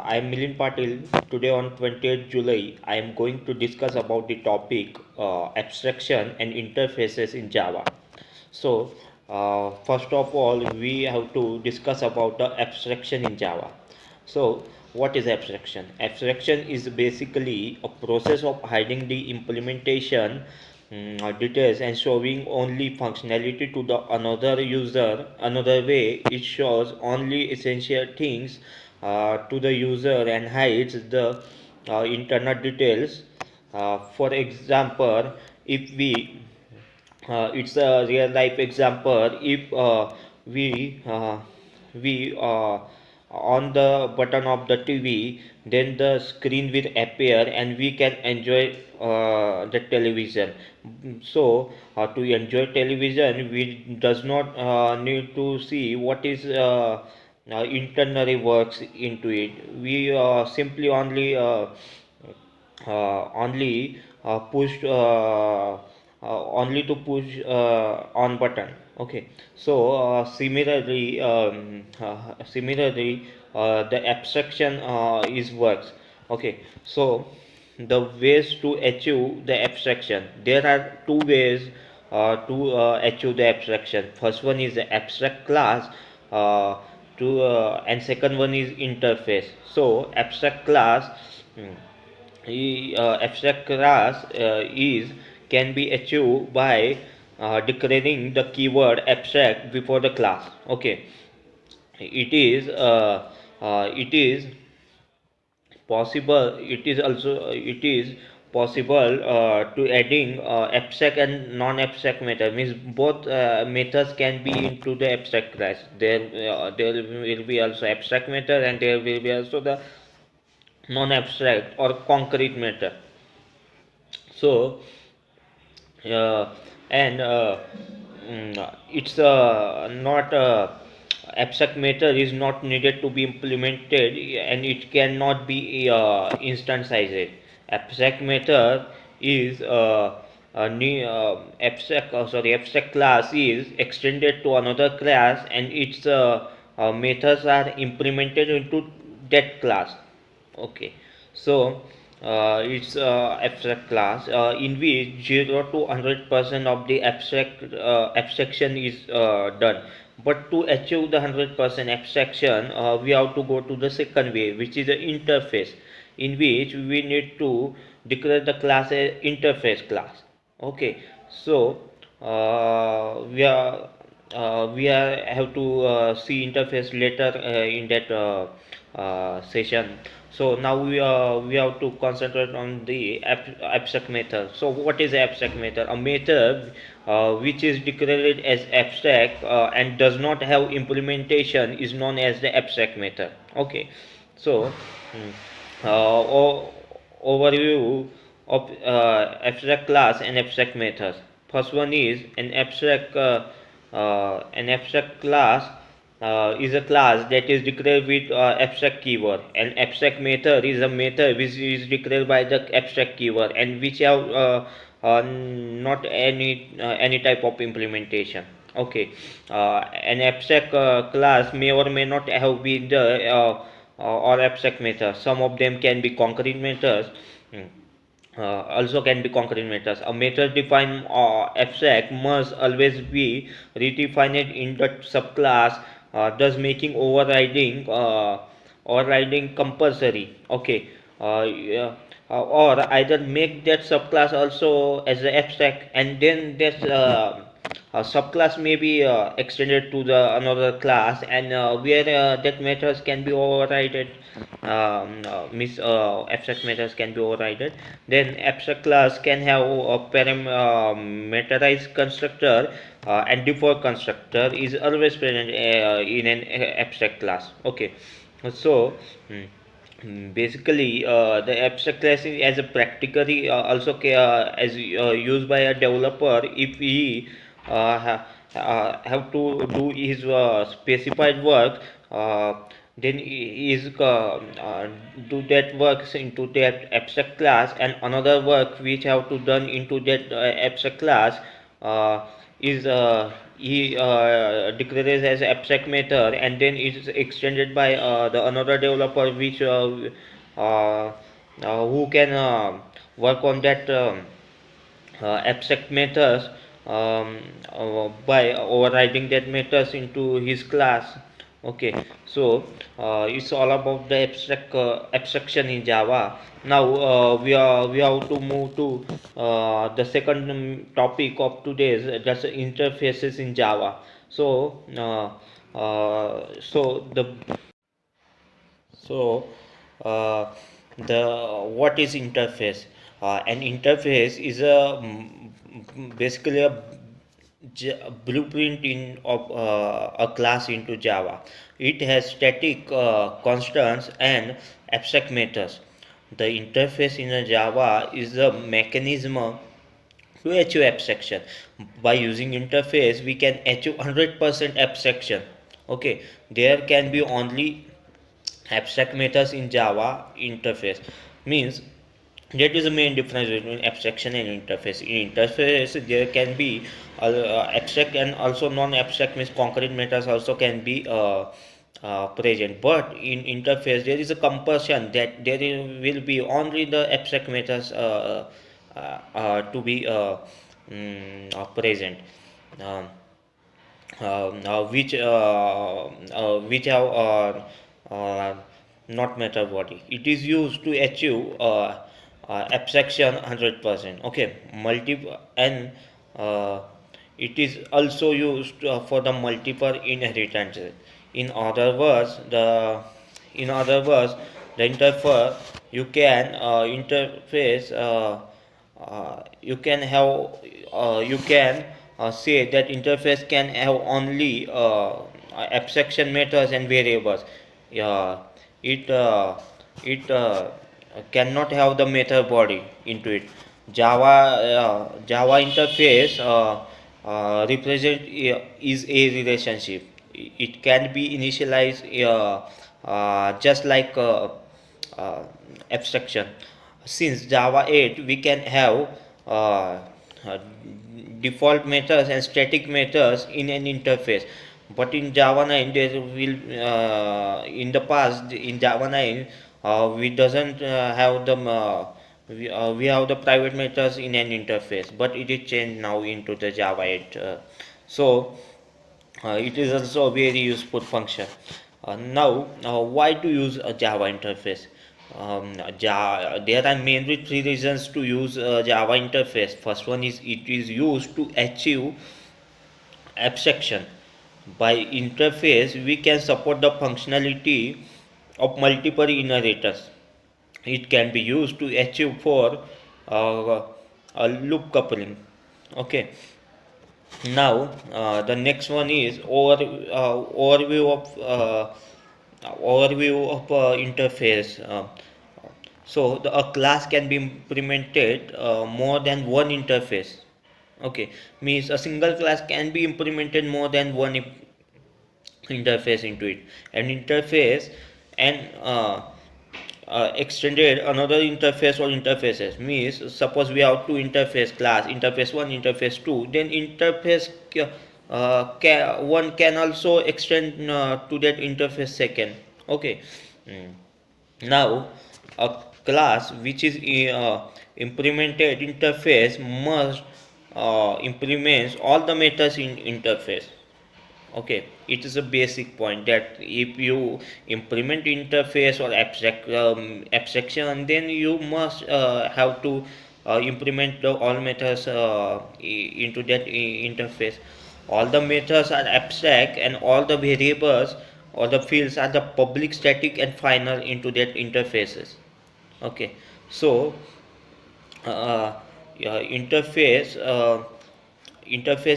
I am Milind Patil. Today on 20th July, I am going to discuss about the topic abstraction and interfaces in Java. So, first of all, we have to discuss about the abstraction in Java. So, what is abstraction? Abstraction is basically a process of hiding the implementation details and showing only functionality to the another user. Another way, it shows only essential things to the user and hides the internal details. For example, if we it's a real life example. If we on the button of the TV, then the screen will appear and we can enjoy the television. So to enjoy television, we does not need to see what is internally works into it. We simply push only to push on button. Okay, so similarly the abstraction is works. Okay, so the ways to achieve the abstraction, there are two ways to achieve the abstraction. First one is the abstract class, and second one is interface. So abstract class, mm, abstract class is can be achieved by declaring the keyword abstract before the class. Okay, it is possible. It is possible to adding abstract and non-abstract method, means both methods can be into the abstract class. There will be also abstract method and there will be also the non-abstract or concrete method. So uh, and it's not abstract method is not needed to be implemented, and it cannot be instanced. Abstract method is abstract class is extended to another class, and its methods are implemented into that class. Okay, so it's abstract class in which 0 to 100% of the abstraction is done. But to achieve the 100% abstraction, we have to go to the second way, which is the interface, in which we need to declare the class as interface class. Okay, so we have to see interface later in that session. So now we have to concentrate on the abstract method. So what is abstract method? A method which is declared as abstract and does not have implementation is known as the abstract method. Okay, so overview of abstract class and abstract methods. First one is an abstract class is a class that is declared with abstract keyword. An abstract method is a method which is declared by the abstract keyword and which have not any type of implementation. Okay, an abstract class may or may not have been the or abstract methods. Some of them can be concrete methods. Hmm. Also can be concrete methods. A method defined abstract must always be redefined in the subclass, thus making overriding compulsory. Okay, yeah. Or either make that subclass also as an abstract, and then that subclass may be extended to the another class, and where that methods can be overridden. Abstract methods can be overridden. Then abstract class can have a parameterized constructor, and default constructor is always present in an abstract class. Okay, so basically the abstract class is as a practically also as used by a developer if he have to do his specified work, uh, then he is do that works into that abstract class, and another work which have to done into that abstract class uh, is he declares as abstract method, and then it is extended by the another developer which who can work on that abstract methods by overriding that methods into his class. Okay, so it's all about the abstraction in Java. Now we have to move to the second topic of today's, that's interfaces in Java. So so, uh, the what is interface? An interface is basically a blueprint in of a class into Java. It has static constants and abstract methods. The interface in a Java is a mechanism to achieve abstraction. By using interface, we can achieve 100% abstraction. Okay, there can be only abstract methods in Java interface. Means that is the main difference between abstraction and interface. In interface, there can be abstract and also non-abstract, means concrete methods also can be present. But in interface, there is a compulsion that will be only the abstract methods to be present. Um, which have uh, not matter body. It is used to achieve abstraction 100%. Okay, and uh, it is also used for the multiple inheritances. In other words, in other words, the interface you can interface you can have you can say that interface can have only abstraction methods and variables. Yeah, it it cannot have the method body into it. Java interface represent is a relationship. It can be initialized just like uh, abstraction. Since Java 8, we can have uh, uh, default methods and static methods in an interface. But in Java 9, there will in the past in Java 9 we doesn't have the we have the private methods in an interface, but it is changed now into the Java 8. So it is also a very useful function. Now, why to use a Java interface? There are mainly three reasons to use a Java interface. First one is it is used to achieve abstraction. By interface, we can support the functionality of multiple inheritors. It can be used to achieve for a loop coupling. Okay, now the next one is overview of interface. So a class can be implemented more than one interface. Okay, means a single class can be implemented more than one interface into it. An interface and extended another interface or interfaces, means suppose we have two interface class, interface 1, interface 2, then interface one can also extend to that interface second. Okay. Mm. Now a class which is implemented interface must implements all the methods in interface. Okay, it is a basic point that if you implement interface or abstraction, then you must have to implement the all methods into that interface. All the methods are abstract, and all the variables or the fields are the public, static, and final into that interfaces. Okay, so yeah, interface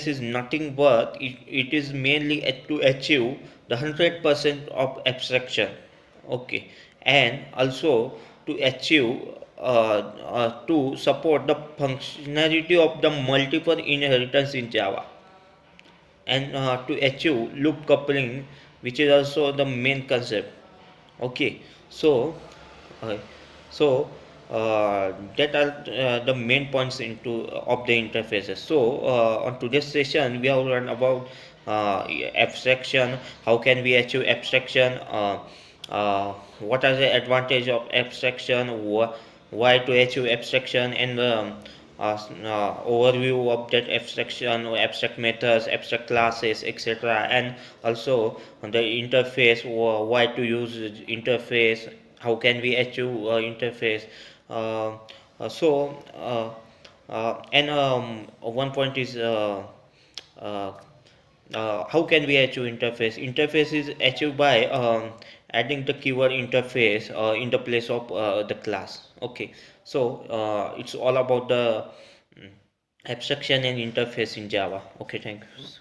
is nothing but it is mainly to achieve the 100% of abstraction. Okay, and also to achieve to support the functionality of the multiple inheritance in Java, and to achieve loop coupling, which is also the main concept. Okay, so uh, so that are the main points into of the interfaces. So on today's session we have learned about abstraction, how can we achieve abstraction, what are the advantage of abstraction, why to achieve abstraction, and overview of that abstraction, or abstract methods, abstract classes, etc. And also on the interface, why to use interface, how can we achieve interface. uh, and one point is uh, how can we achieve interface. Interface is achieved by adding the keyword interface in the place of the class. Okay, so it's all about the mm, abstraction and interface in Java. Okay, thanks.